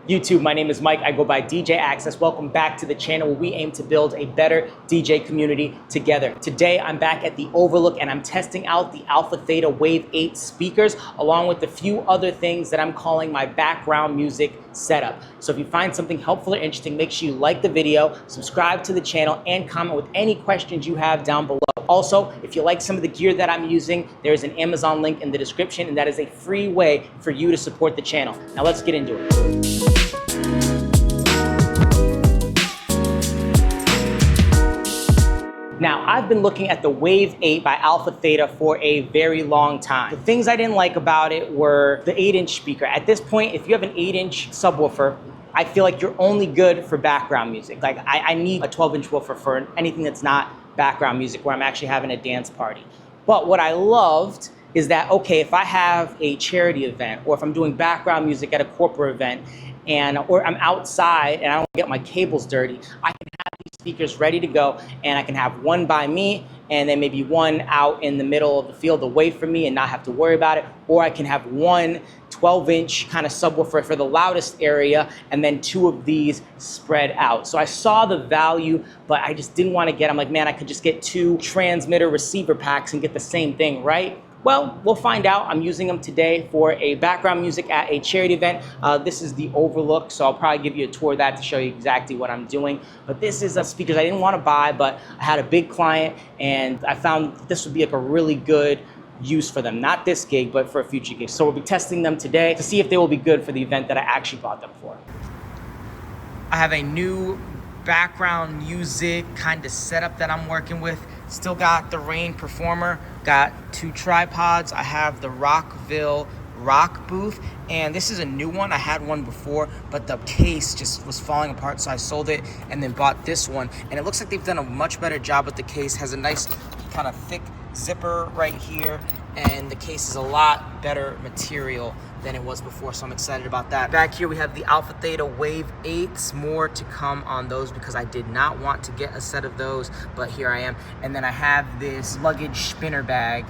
YouTube, my name is Mike. I go by DJ Access. Welcome back to the channel where we aim to build a better DJ community together. Today, I'm back at the Overlook and I'm testing out the Alpha Theta Wave 8 speakers along with a few other things that I'm calling my background music setup. So if you find something helpful or interesting, make sure you like the video, subscribe to the channel, and comment with any questions you have down below. Also, if you like some of the gear that I'm using, there's an Amazon link in the description, and that is a free way for you to support the channel. Now let's get into it. Now, I've been looking at the Wave 8 by Alpha Theta for a very long time. The things I didn't like about it were the 8-inch speaker. At this point, if you have an 8-inch subwoofer, I feel like you're only good for background music. Like, I need a 12-inch woofer for anything that's not background music where I'm actually having a dance party. But what I loved is that, okay, if I have a charity event or if I'm doing background music at a corporate event or I'm outside and I don't get my cables dirty, I can have these speakers ready to go, and I can have one by me and then maybe one out in the middle of the field away from me and not have to worry about it. Or I can have one 12-inch kind of subwoofer for the loudest area and then two of these spread out. So I saw the value, but I just didn't want to I'm like, man, I could just get two transmitter receiver packs and get the same thing, right? Well, we'll find out. I'm using them today for a background music at a charity event. This is the Overlook, so I'll probably give you a tour of that to show you exactly what I'm doing. But this is a speakers I didn't want to buy, but I had a big client and I found this would be like a really good use for them. Not this gig, but for a future gig. So we'll be testing them today to see if they will be good for the event that I actually bought them for. I have a new background music kind of setup that I'm working with. Still got the Rain Performer, got two tripods. I have the Rockville rock booth, and this is a new one. I had one before, but the case just was falling apart, so I sold it and then bought this one. And it looks like they've done a much better job with the case. Has a nice kind of thick zipper right here, and the case is a lot better material than it was before, so I'm excited about that. Back here we have the Alpha Theta Wave 8s. More to come on those because I did not want to get a set of those, but here I am. And then I have this luggage spinner bag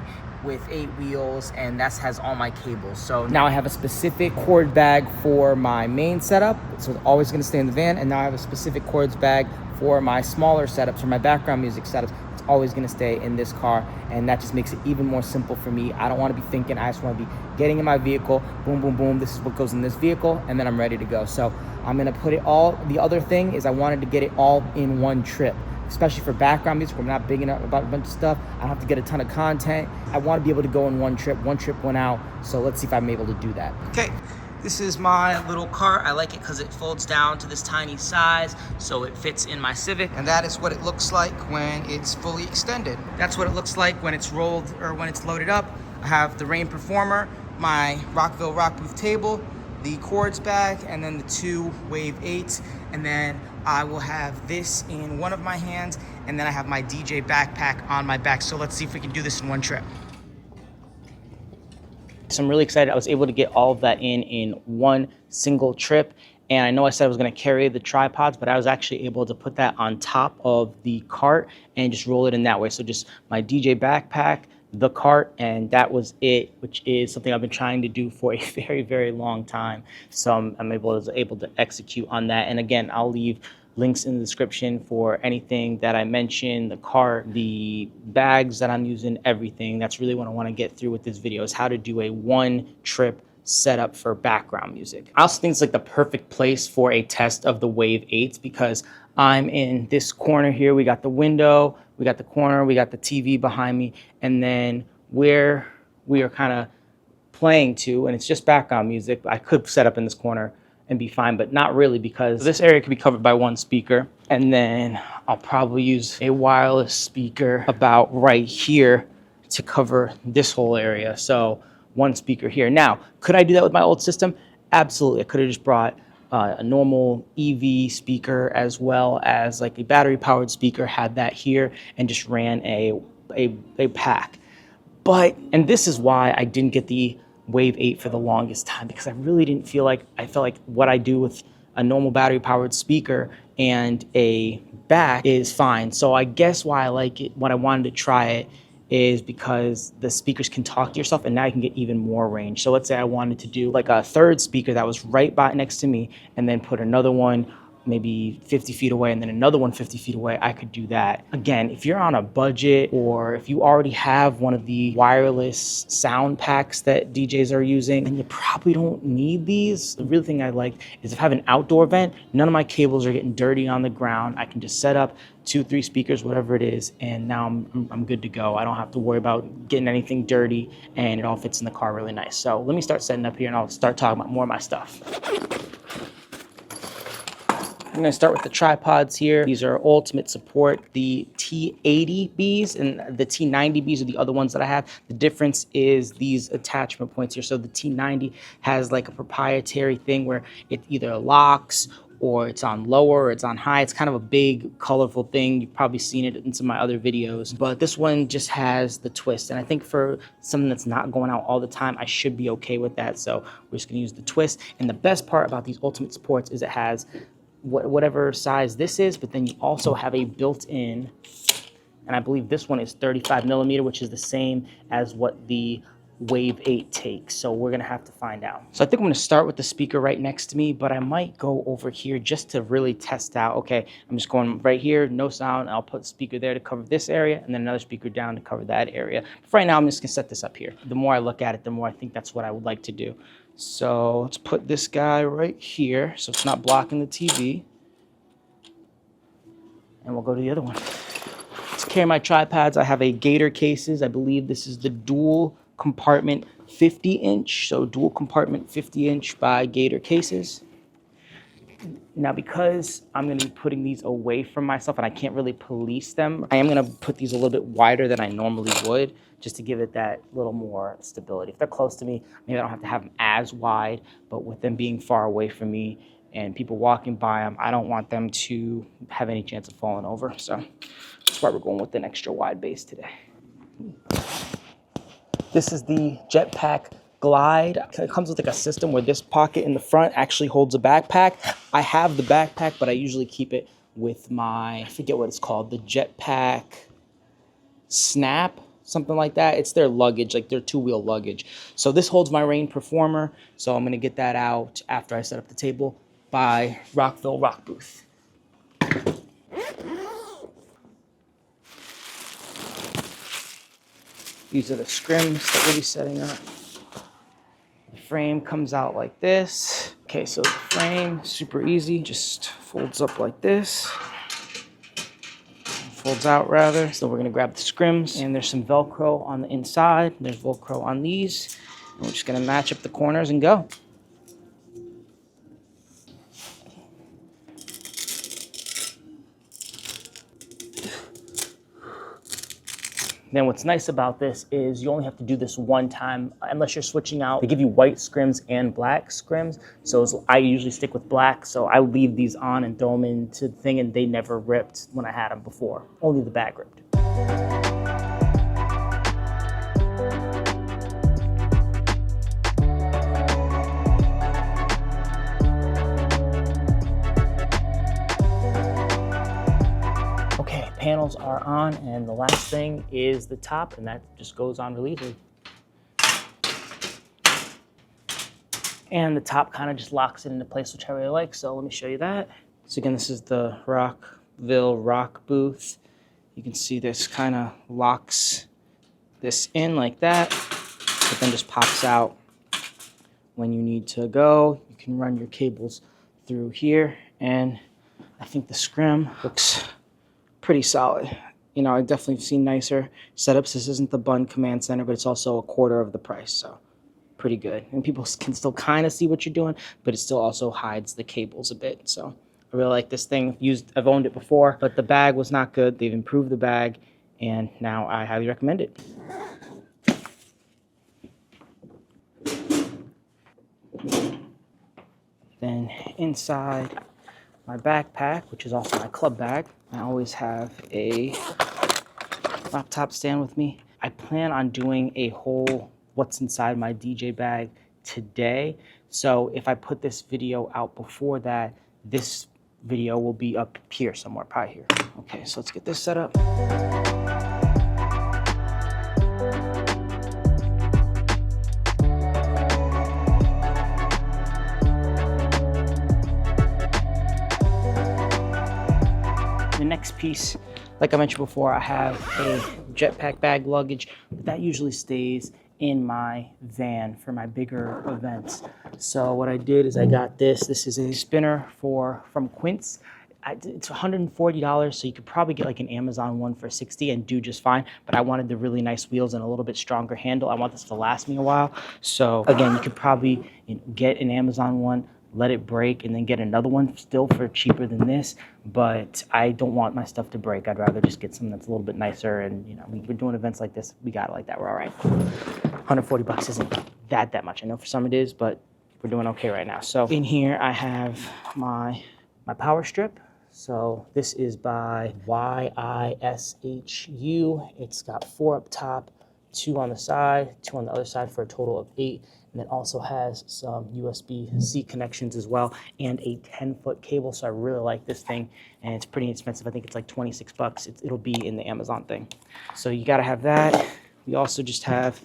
with 8 wheels, and that has all my cables. So now I have a specific cord bag for my main setup, so it's always gonna stay in the van, and now I have a specific cords bag for my smaller setups, for my background music setups. It's always gonna stay in this car, and that just makes it even more simple for me. I don't wanna be thinking, I just wanna be getting in my vehicle, boom, boom, boom, this is what goes in this vehicle, and then I'm ready to go. So I'm gonna put it all, the other thing is I wanted to get it all in one trip, especially for background music where I'm not big enough about a bunch of stuff. I don't have to get a ton of content. I wanna be able to go in one trip, one out. So let's see if I'm able to do that. Okay. This is my little cart. I like it because it folds down to this tiny size, so it fits in my Civic. And that is what it looks like when it's fully extended. That's what it looks like when it's rolled or when it's loaded up. I have the Rain Performer, my Rockville rock booth table, the cords bag, and then the two Wave 8s. And then I will have this in one of my hands, and then I have my DJ backpack on my back. So let's see if we can do this in one trip. So I'm really excited. I was able to get all of that in one single trip. And I know I said I was going to carry the tripods, but I was actually able to put that on top of the cart and just roll it in that way. So just my DJ backpack, the cart, and that was it, which is something I've been trying to do for a very, very long time. So I'm able to execute on that. And again, I'll leave links in the description for anything that I mentioned, the cart, the bags that I'm using, everything. That's really what I want to get through with this video, is how to do a one-trip setup for background music. I also think it's like the perfect place for a test of the Wave 8s because I'm in this corner here. We got the window, we got the corner, we got the TV behind me, and then where we are kind of playing to, and it's just background music. I could set up in this corner and be fine, but not really, because this area could be covered by one speaker, and then I'll probably use a wireless speaker about right here to cover this whole area. So one speaker here. Now, could I do that with my old system? Absolutely. I could have just brought a normal EV speaker as well as like a battery powered speaker, had that here, and just ran a pack. But, and this is why I didn't get the Wave 8 for the longest time, because I really didn't feel like, I felt like what I do with a normal battery powered speaker and a back is fine. So I guess why I like it, what I wanted to try it, is because the speakers can talk to yourself, and now you can get even more range. So let's say I wanted to do like a third speaker that was right by next to me, and then put another one maybe 50 feet away and then another one 50 feet away, I could do that. Again, if you're on a budget, or if you already have one of the wireless sound packs that DJs are using, then you probably don't need these. The real thing I like is if I have an outdoor event, none of my cables are getting dirty on the ground. I can just set up 2-3 speakers, whatever it is, and now I'm good to go. I don't have to worry about getting anything dirty, and it all fits in the car really nice. So let me start setting up here, and I'll start talking about more of my stuff. I'm gonna start with the tripods here. These are ultimate support, the T80Bs, and the T90Bs are the other ones that I have. The difference is these attachment points here. So the T90 has like a proprietary thing where it either locks, or it's on lower, or it's on high. It's kind of a big, colorful thing. You've probably seen it in some of my other videos, but this one just has the twist. And I think for something that's not going out all the time, I should be okay with that. So we're just gonna use the twist. And the best part about these ultimate supports is it has whatever size this is, but then you also have a built-in, and I believe this one is 35 millimeter, which is the same as what the Wave 8 takes. So we're gonna have to find out. So I think I'm gonna start with the speaker right next to me, but I might go over here just to really test out. Okay, I'm just going right here, no sound. I'll put a speaker there to cover this area, and then another speaker down to cover that area. For right now, I'm just gonna set this up here. The more I look at it, the more I think that's what I would like to do. So let's put this guy right here so it's not blocking the TV. And we'll go to the other one. To carry my tripods, I have a Gator cases. I believe this is the dual compartment 50-inch. So dual compartment 50-inch by Gator cases. Now, because I'm going to be putting these away from myself and I can't really police them, I am going to put these a little bit wider than I normally would, just to give it that little more stability. If they're close to me, maybe I don't have to have them as wide, but with them being far away from me and people walking by them, I don't want them to have any chance of falling over. So that's why we're going with an extra wide base today. This is the Jetpack Glide. It comes with like a system where this pocket in the front actually holds a backpack. I have the backpack, but I usually keep it with my, I forget what it's called, the Jetpack Snap, something like that. It's their luggage, like their two-wheel luggage. So this holds my Rain Performer. So I'm gonna get that out after I set up the table by Rockville Rock Booth. These are the scrims that we'll be setting up. The frame comes out like this. Okay, so the frame, super easy, just folds up like this. Folds out rather. So we're gonna grab the scrims, and there's some Velcro on the inside. There's Velcro on these. And we're just gonna match up the corners and go. Then what's nice about this is you only have to do this one time unless you're switching out. They give you white scrims and black scrims. So I usually stick with black. So I leave these on and throw them into the thing, and they never ripped when I had them before. Only the bag ripped. Panels are on, and the last thing is the top, and that just goes on really easily. And the top kind of just locks it into place, which I really like, so let me show you that. So again, this is the Rockville Rock Booth. You can see this kind of locks this in like that, but then just pops out when you need to go. You can run your cables through here, and I think the scrim looks pretty solid. You know, I've definitely seen nicer setups. This isn't the Bun Command Center, but it's also a quarter of the price, so pretty good. And people can still kind of see what you're doing, but it still also hides the cables a bit. So I really like this thing. I've owned it before, but the bag was not good. They've improved the bag, and now I highly recommend it. Then inside my backpack, which is also my club bag, I always have a laptop stand with me. I plan on doing a whole what's inside my DJ bag today. So if I put this video out before that, this video will be up here somewhere, probably here. Okay, so let's get this set up. next piece, like I mentioned before, I have a jetpack bag luggage, but that usually stays in my van for my bigger events. So what I did is I got this. This is a spinner from Quince. It's $140, so you could probably get like an Amazon one for $60 and do just fine. But I wanted the really nice wheels and a little bit stronger handle. I want this to last me a while. So again, you could probably get an Amazon one, let it break, and then get another one still for cheaper than this. But I don't want my stuff to break. I'd rather just get something that's a little bit nicer. And we're doing events like this, we got it like that. We're all right. $140 isn't that much. I know for some it is, but we're doing okay right now. So in here I have my power strip. So this is by YISHU. It's got 4 up top, 2 on the side, 2 on the other side for a total of 8. And it also has some USB-C connections as well and a 10-foot cable. So I really like this thing, and it's pretty expensive. I think it's like $26. It'll be in the Amazon thing. So you got to have that. We also just have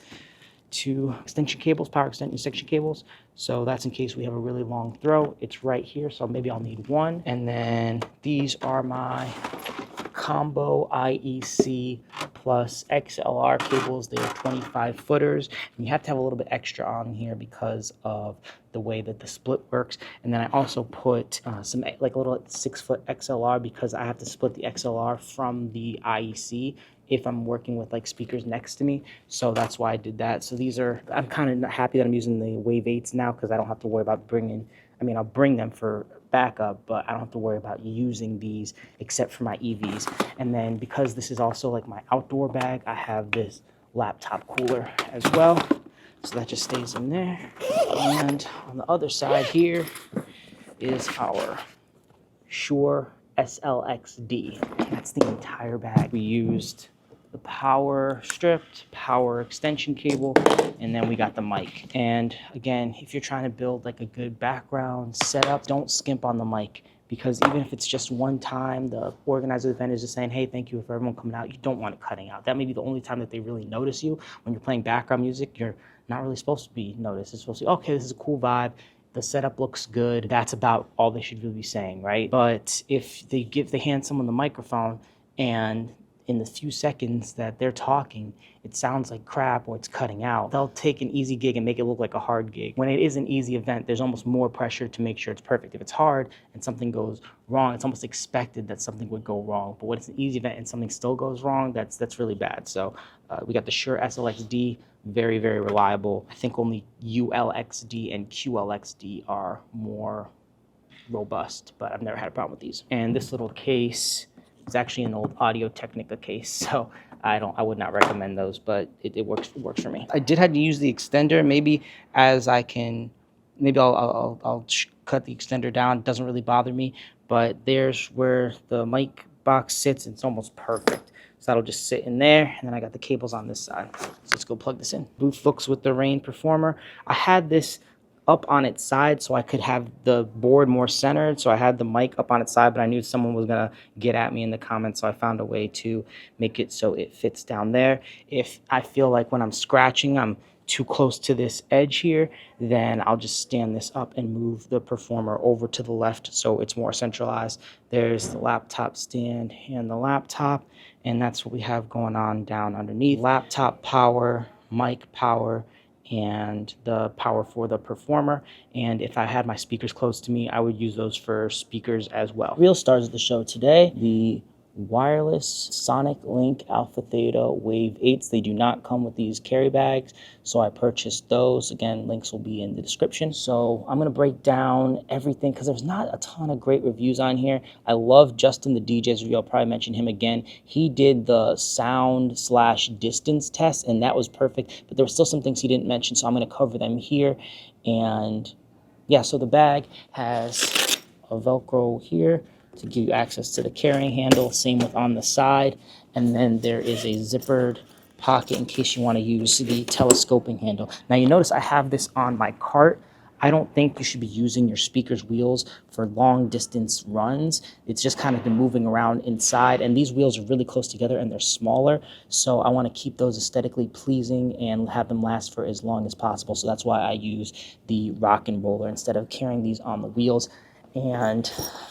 2 extension cables, power extension cables. So that's in case we have a really long throw. It's right here, so maybe I'll need 1. And then these are my combo IEC plus XLR cables. They are 25 footers. And you have to have a little bit extra on here because of the way that the split works. And then I also put some like a little 6-foot XLR because I have to split the XLR from the IEC if I'm working with like speakers next to me. So that's why I did that. So these are, I'm kind of happy that I'm using the Wave 8s now because I don't have to worry about I'll bring them for backup, but I don't have to worry about using these except for my EVs. And then because this is also like my outdoor bag, I have this laptop cooler as well. So that just stays in there. And on the other side here is our Shure SLXD. That's the entire bag. We used the power strip, power extension cable, and then we got the mic. And again, if you're trying to build like a good background setup, don't skimp on the mic, because even if it's just one time, the organizer of the event is just saying, hey, thank you for everyone coming out, you don't want it cutting out. That may be the only time that they really notice you. When you're playing background music, you're not really supposed to be noticed. It's supposed to be, okay, this is a cool vibe, the setup looks good. That's about all they should really be saying, right? But if they hand someone the microphone and in the few seconds that they're talking, it sounds like crap or it's cutting out, they'll take an easy gig and make it look like a hard gig. When it is an easy event, there's almost more pressure to make sure it's perfect. If it's hard and something goes wrong, it's almost expected that something would go wrong. But when it's an easy event and something still goes wrong, that's really bad. So we got the Shure SLXD, very, very reliable. I think only ULXD and QLXD are more robust, but I've never had a problem with these. And this little case, it's actually an old Audio-Technica case, so I would not recommend those, but it works for me. I did have to use the extender. Maybe I'll cut the extender down. It doesn't really bother me, but there's where the mic box sits. It's almost perfect. So that'll just sit in there, and then I got the cables on this side. So let's go plug this in. Booth looks with the Rain Performer. I had this up on its side so I could have the board more centered. So I had the mic up on its side, but I knew someone was gonna get at me in the comments, so I found a way to make it so it fits down there. If I feel like when I'm scratching, I'm too close to this edge here, then I'll just stand this up and move the Performer over to the left so it's more centralized. There's the laptop stand and the laptop, and that's what we have going on down underneath. Laptop power, mic power, and the power for the Performer. And if I had my speakers close to me, I would use those for speakers as well. Real stars of the show today, the wireless Sonic Link Alpha Theta Wave 8s. They do not come with these carry bags, so I purchased those. Again, links will be in the description. So I'm going to break down everything because there's not a ton of great reviews on here. I love Justin, the DJ's review. I'll probably mention him again. He did the sound/distance test, and that was perfect, but there were still some things he didn't mention, so I'm going to cover them here. And yeah, so the bag has a Velcro here to give you access to the carrying handle, same with on the side, and then there is a zippered pocket in case you want to use the telescoping handle. Now you notice I have this on my cart. I don't think you should be using your speaker's wheels for long distance runs. It's just kind of been moving around inside, and these wheels are really close together and they're smaller, so I want to keep those aesthetically pleasing and have them last for as long as possible. So that's why I use the rock and roller instead of carrying these on the wheels. And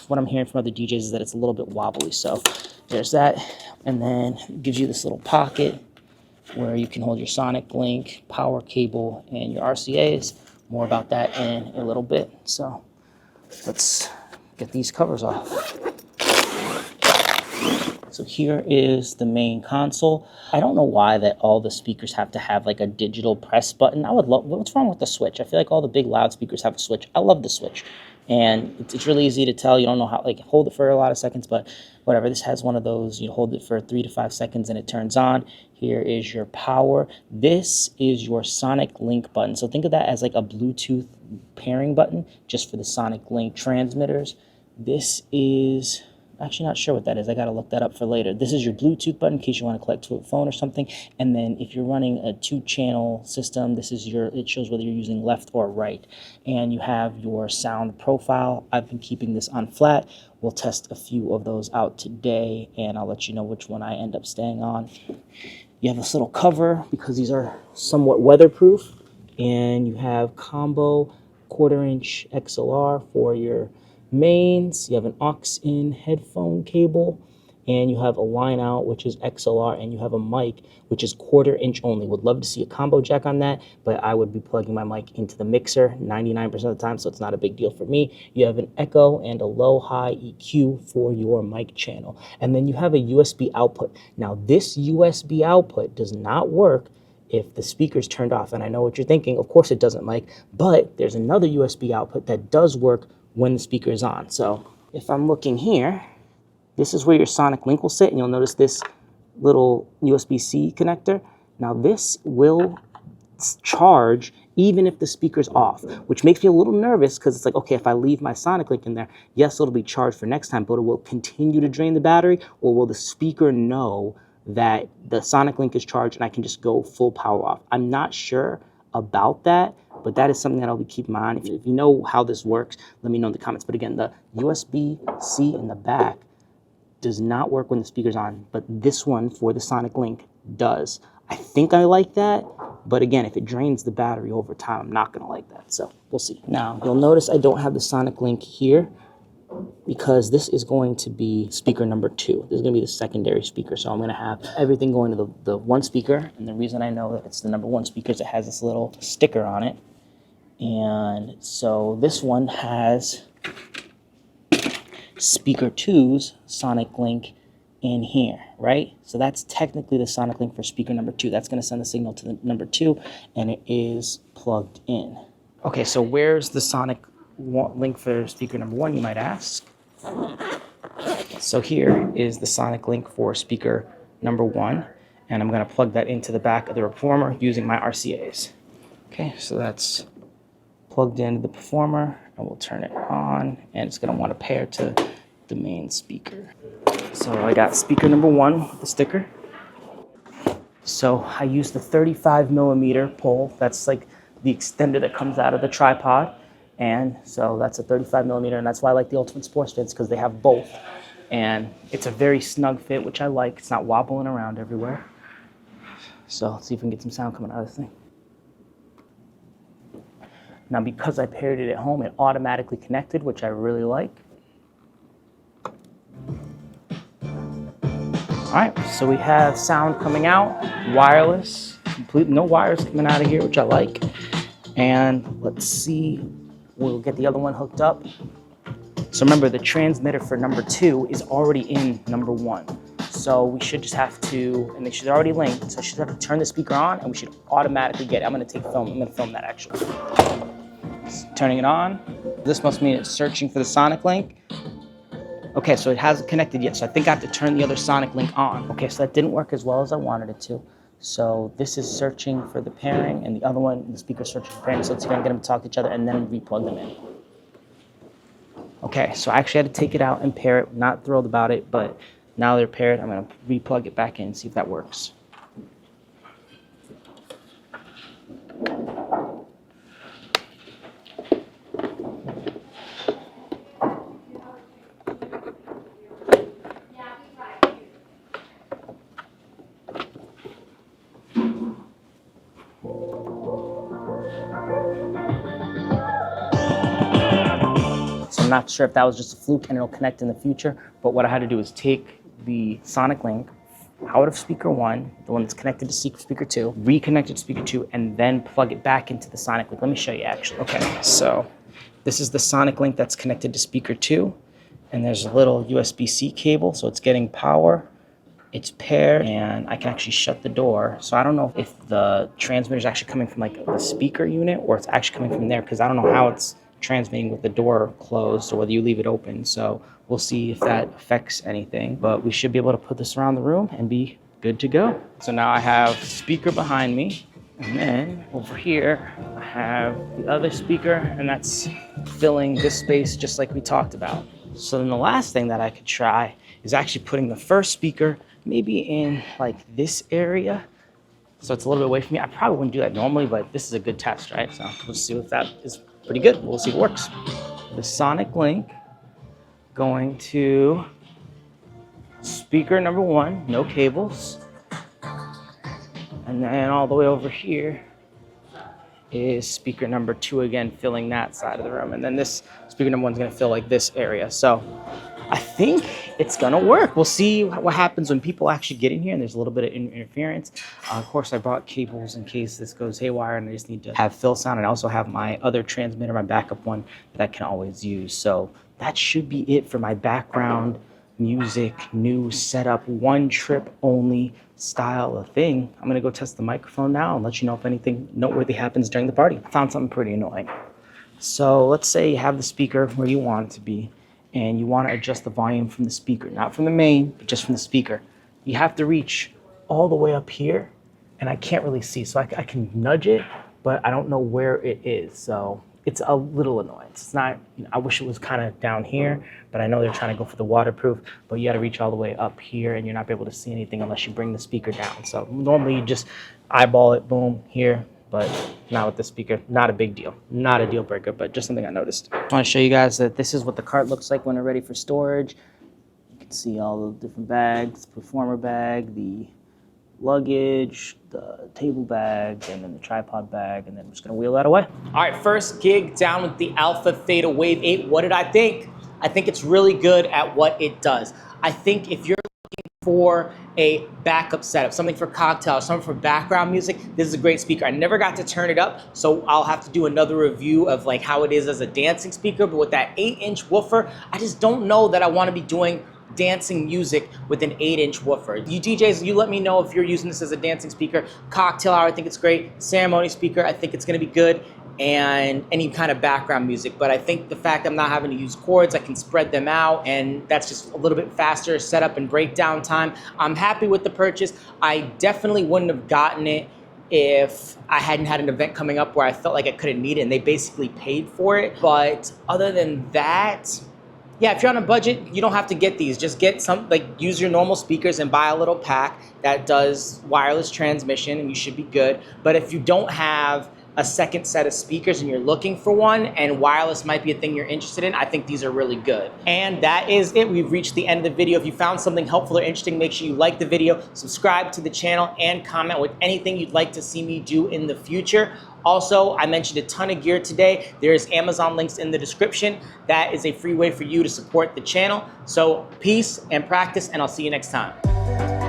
what I'm hearing from other DJs is that it's a little bit wobbly. So there's that. And then it gives you this little pocket where you can hold your sonic link, power cable, and your RCAs. More about that in a little bit. So let's get these covers off. So here is the main console. I don't know why that all the speakers have to have like a digital press button. I would love, what's wrong with the switch? I feel like all the big loudspeakers have a switch. I love the switch. And it's really easy to tell. You don't know how, like, hold it for a lot of seconds, but whatever. This has one of those, you hold it for 3 to 5 seconds and it turns on. Here is your power. This is your sonic link button. So think of that as like a Bluetooth pairing button just for the sonic link transmitters. This is, actually not sure what that is. I got to look that up for later. This is your Bluetooth button in case you want to connect to a phone or something. And then if you're running a 2-channel system, this is your, it shows whether you're using left or right. And you have your sound profile. I've been keeping this on flat. We'll test a few of those out today, and I'll let you know which one I end up staying on. You have this little cover because these are somewhat weatherproof. And you have combo 1/4-inch XLR for your mains. You have an aux-in headphone cable, and you have a line out, which is XLR, and you have a mic, which is 1/4-inch only. Would love to see a combo jack on that, but I would be plugging my mic into the mixer 99% of the time, so it's not a big deal for me. You have an echo and a low-high EQ for your mic channel. And then you have a USB output. Now, this USB output does not work if the speaker's turned off. And I know what you're thinking. Of course it doesn't, Mike, but there's another USB output that does work when the speaker is on. So if I'm looking here, this is where your sonic link will sit, and you'll notice this little USB-C connector. Now this will charge even if the speaker's off, which makes me a little nervous because it's like, okay, if I leave my sonic link in there, yes, it'll be charged for next time, but it will continue to drain the battery, or will the speaker know that the sonic link is charged and I can just go full power off? I'm not sure about that, but that is something that I'll be keeping my eye on. If you know how this works, let me know in the comments. But again, the USB-C in the back does not work when the speaker's on, but this one for the sonic link does. I think I like that, but again, if it drains the battery over time, I'm not gonna like that, so we'll see. Now, you'll notice I don't have the sonic link here because this is going to be speaker number 2. This is gonna be the secondary speaker, so I'm gonna have everything going to the one speaker, and the reason I know that it's the number 1 speaker is it has this little sticker on it. And so this one has speaker 2's sonic link in here, right? So that's technically the sonic link for speaker number 2. That's going to send the signal to the number 2, and it is plugged in. Okay, so where's the sonic link for speaker number 1, you might ask? So here is the sonic link for speaker number 1, and I'm going to plug that into the back of the reformer using my RCAs. Okay, so that's plugged into the performer, and we'll turn it on, and it's going to want to pair to the main speaker. So I got speaker number 1 with the sticker. So I used the 35mm pole. That's like the extender that comes out of the tripod, and so that's a 35mm, and that's why I like the Ultimate Sports Fits, because they have both, and it's a very snug fit, which I like. It's not wobbling around everywhere. So let's see if we can get some sound coming out of this thing. Now, because I paired it at home, it automatically connected, which I really like. All right, so we have sound coming out, wireless, completely no wires coming out of here, which I like. And let's see, we'll get the other one hooked up. So remember, the transmitter for number 2 is already in number 1. So we should just have to, and they should already linked, so I should have to turn the speaker on, and we should automatically get it. I'm gonna film that actually. Turning it on. This must mean it's searching for the sonic link. Okay, so it hasn't connected yet, so I think I have to turn the other sonic link on. Okay, so that didn't work as well as I wanted it to. So this is searching for the pairing, and the other one, the speaker's searching for pairing, so it's gonna get them to talk to each other and then re-plug them in. Okay, so I actually had to take it out and pair it. Not thrilled about it, but now they're paired. I'm gonna re-plug it back in and see if that works. So not sure if that was just a fluke and it'll connect in the future, but what I had to do is take the Sonic link out of speaker 1, the one that's connected to speaker 2, reconnect it to speaker 2, and then plug it back into the Sonic link. Let me show you actually. Okay, so this is the Sonic link that's connected to speaker 2, and there's a little USB-C cable, so it's getting power. It's paired, and I can actually shut the door. So I don't know if the transmitter is actually coming from like the speaker unit or it's actually coming from there, because I don't know how it's transmitting with the door closed or whether you leave it open. So we'll see if that affects anything, but we should be able to put this around the room and be good to go. So now I have speaker behind me, and then over here I have the other speaker, and that's filling this space just like we talked about. So then the last thing that I could try is actually putting the first speaker maybe in like this area, so it's a little bit away from me. I probably wouldn't do that normally, but this is a good test, right? So we'll see if that is pretty good. We'll see if it works. The Sonic link going to speaker number 1, no cables, and then all the way over here is speaker number 2 again, filling that side of the room, and then this speaker number 1 is going to fill like this area. So I think it's gonna work. We'll see what happens when people actually get in here and there's a little bit of interference. Of course, I brought cables in case this goes haywire and I just need to have fill sound. And I also have my other transmitter, my backup one, that I can always use. So that should be it for my background music, new setup, one trip only style of thing. I'm gonna go test the microphone now and let you know if anything noteworthy happens during the party. I found something pretty annoying. So let's say you have the speaker where you want it to be, and you want to adjust the volume from the speaker, not from the main, but just from the speaker. You have to reach all the way up here, and I can't really see, so I can nudge it, but I don't know where it is, so it's a little annoying. It's not, I wish it was kind of down here, but I know they're trying to go for the waterproof, but you got to reach all the way up here, and you're not able to see anything unless you bring the speaker down. So normally you just eyeball it, boom, here, but not with the speaker. Not a big deal. Not a deal breaker, but just something I noticed. I want to show you guys that this is what the cart looks like when they're ready for storage. You can see all the different bags, performer bag, the luggage, the table bag, and then the tripod bag, and then I'm just gonna wheel that away. All right, first gig down with the Alpha Theta Wave 8. What did I think? I think it's really good at what it does. I think if you're for a backup setup, something for cocktails, something for background music, this is a great speaker. I never got to turn it up, so I'll have to do another review of like how it is as a dancing speaker, but with that 8-inch woofer, I just don't know that I want to be doing dancing music with an 8-inch woofer. You DJs, you let me know if you're using this as a dancing speaker. Cocktail hour, I think it's great. Ceremony speaker, I think it's gonna be good. And any kind of background music. But I think the fact I'm not having to use cords, I can spread them out, and that's just a little bit faster setup and breakdown time. I'm happy with the purchase. I definitely wouldn't have gotten it if I hadn't had an event coming up where I felt like I couldn't need it, and they basically paid for it. But other than that, yeah, if you're on a budget, you don't have to get these. Just get some, like use your normal speakers and buy a little pack that does wireless transmission, and you should be good. But if you don't have a second set of speakers and you're looking for one, and wireless might be a thing you're interested in, I think these are really good. And that is it. We've reached the end of the video. If you found something helpful or interesting, make sure you like the video, subscribe to the channel, and comment with anything you'd like to see me do in the future. Also, I mentioned a ton of gear today. There's Amazon links in the description. That is a free way for you to support the channel. So peace and practice, and I'll see you next time.